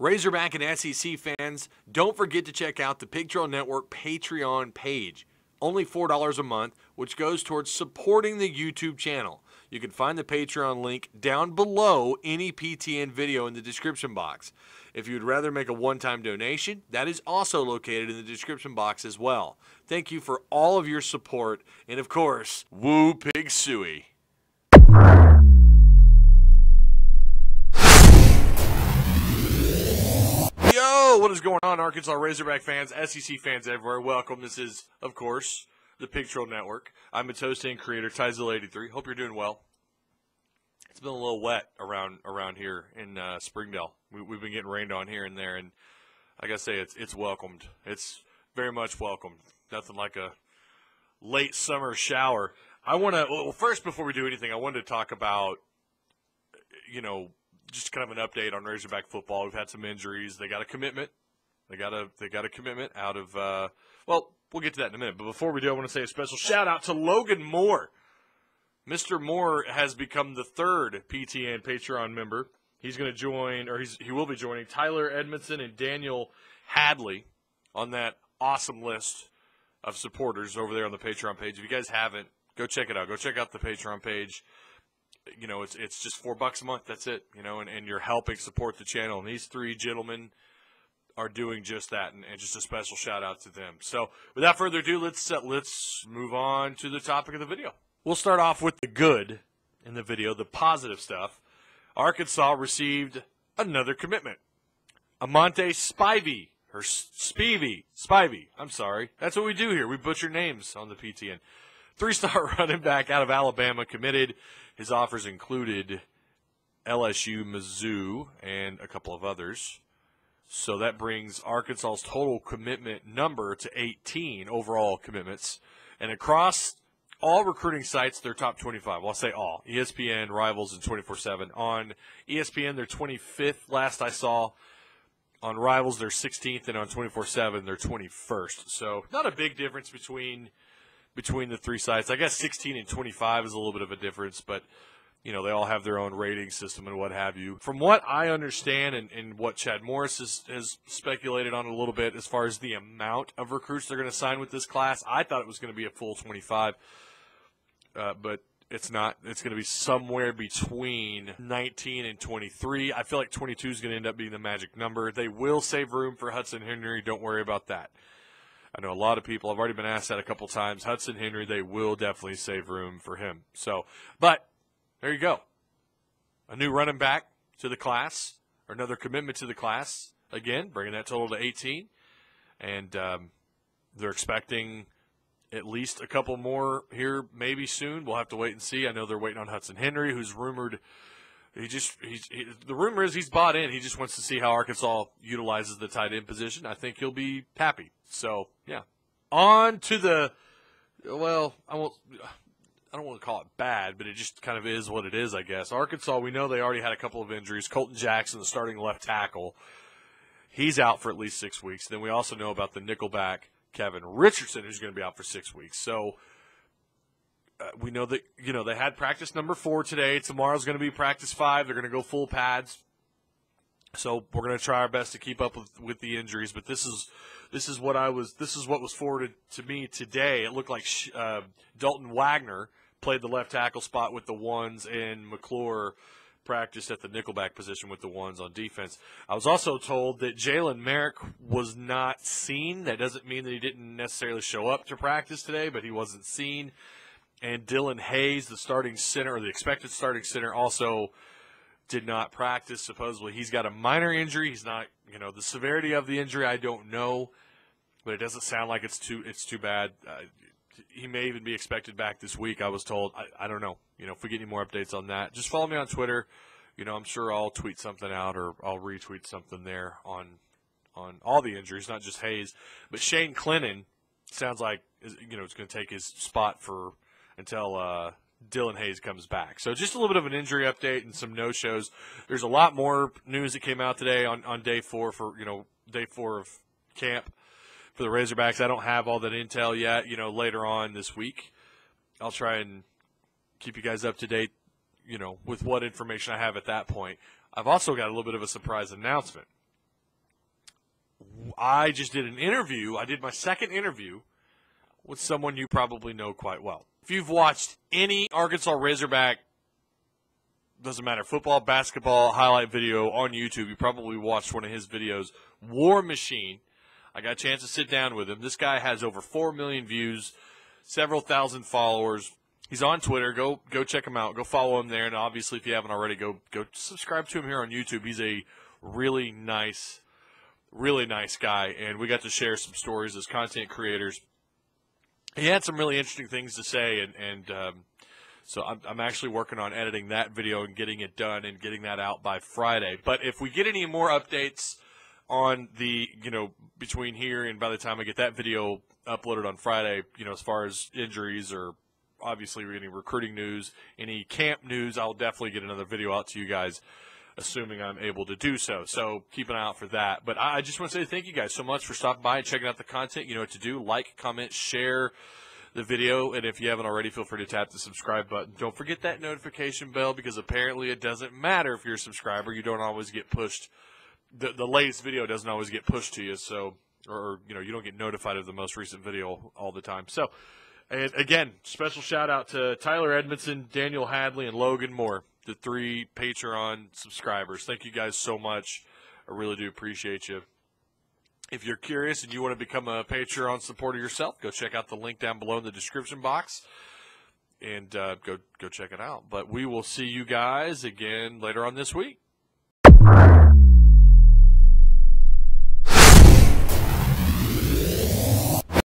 Razorback and SEC fans, don't forget to check out the Pig Trail Network Patreon page. Only $4 a month, which goes towards supporting the YouTube channel. You can find the Patreon link down below any PTN video in the description box. If you'd rather make a one-time donation, that is also located in the description box as well. Thank you for all of your support, and of course, woo pig suey. Yo, what is going on, Arkansas Razorback fans, SEC fans everywhere? Welcome. This is, of course, the Pig Trail Network. I'm its host and creator, Tyzilla83. Hope you're doing well. It's been a little wet around here in Springdale. We've been getting rained on here and there, and I gotta say it's welcomed. It's very much welcomed. Nothing like a late summer shower. Well, first, before we do anything, I wanted to talk about, just kind of an update on Razorback football. We've had some injuries. They got a commitment. They got a commitment out of well, we'll get to that in a minute. But before we do, I want to say a special shout out to Logan Moore. Mr. Moore has become the third PTN Patreon member. He's going to join, or he will be joining Tyler Edmondson and Danyel Hadley on that awesome list of supporters over there on the Patreon page. If you guys haven't, go check it out. Go check out the Patreon page. It's just $4 a month. That's it. And you're helping support the channel. And these three gentlemen are doing just that, and just a special shout out to them. So without further ado, let's move on to the topic of the video. We'll start off with the good in the video, the positive stuff. Arkansas received another commitment. Amante Spivey, or Spivey. I'm sorry. That's what we do here. We butcher names on the PTN. 3-star running back out of Alabama committed. His offers included LSU, Mizzou, and a couple of others. So that brings Arkansas's total commitment number to 18 overall commitments. And across all recruiting sites, they're top 25. Well, I'll say all. ESPN, Rivals, and 24/7. On ESPN, they're 25th, last I saw. On Rivals, they're 16th, and on 24/7, they're 21st. So not a big difference between the three sites. I guess 16 and 25 is a little bit of a difference, but, they all have their own rating system and what have you. From what I understand and what Chad Morris has speculated on a little bit as far as the amount of recruits they're going to sign with this class, I thought it was going to be a full 25, but it's not. It's going to be somewhere between 19 and 23. I feel like 22 is going to end up being the magic number. They will save room for Hudson Henry. Don't worry about that. I know a lot of people, I've already been asked that a couple times. Hudson Henry, they will definitely save room for him. So, but there you go. A new running back to the class, or another commitment to the class. Again, bringing that total to 18. And they're expecting at least a couple more here maybe soon. We'll have to wait and see. I know they're waiting on Hudson Henry, who's rumored. The rumor is he's bought in. He just wants to see how Arkansas utilizes the tight end position. I think he'll be happy. So, yeah. On to the, well, I don't want to call it bad, but it just kind of is what it is, I guess. Arkansas, we know they already had a couple of injuries. Colton Jackson, the starting left tackle, he's out for at least 6 weeks. Then we also know about the nickelback, Kevin Richardson, who's going to be out for 6 weeks. So, we know that, they had practice number 4 today. Tomorrow's going to be practice 5. They're going to go full pads. So we're going to try our best to keep up with the injuries. But this is what was forwarded to me today. It looked like Dalton Wagner played the left tackle spot with the ones, and McClure practiced at the nickelback position with the ones on defense. I was also told that Jalen Merrick was not seen. That doesn't mean that he didn't necessarily show up to practice today, but he wasn't seen. And Dylan Hayes, the starting center, or the expected starting center, also did not practice. Supposedly he's got a minor injury. He's not, the severity of the injury I don't know, but it doesn't sound like it's too bad. He may even be expected back this week, I was told. I don't know. If we get any more updates on that, just follow me on Twitter. I'm sure I'll tweet something out, or I'll retweet something there on all the injuries, not just Hayes. But Shane Clennon sounds like, is going to take his spot until Dylan Hayes comes back. So just a little bit of an injury update and some no-shows. There's a lot more news that came out today on day 4 for, day 4 of camp for the Razorbacks. I don't have all that intel yet. Later on this week, I'll try and keep you guys up to date, with what information I have at that point. I've also got a little bit of a surprise announcement. I just did an interview. I did my second interview with someone you probably know quite well. If you've watched any Arkansas Razorback, doesn't matter, football, basketball, highlight video on YouTube, you probably watched one of his videos, War Machine. I got a chance to sit down with him. This guy has over 4 million views, several thousand followers. He's on Twitter. Go check him out. Go follow him there. And obviously, if you haven't already, go subscribe to him here on YouTube. He's a really nice guy, and we got to share some stories as content creators. He had some really interesting things to say, and so I'm actually working on editing that video and getting it done and getting that out by Friday. But if we get any more updates on the, between here and by the time I get that video uploaded on Friday, as far as injuries or obviously any recruiting news, any camp news, I'll definitely get another video out to you guys, assuming I'm able to do so. So keep an eye out for that. But I just want to say thank you guys so much for stopping by and checking out the content. You know what to do. Like, comment, share the video. And if you haven't already, feel free to tap the subscribe button. Don't forget that notification bell, because apparently it doesn't matter if you're a subscriber. You don't always get pushed. The latest video doesn't always get pushed to you. So, or you don't get notified of the most recent video all the time. So, and again, special shout out to Tyler Edmondson, Danyel Hadley, and Logan Moore, the 3 Patreon subscribers. Thank you guys so much. I really do appreciate you. If you're curious and you want to become a Patreon supporter yourself, go check out the link down below in the description box and go check it out. But we will see you guys again later on this week.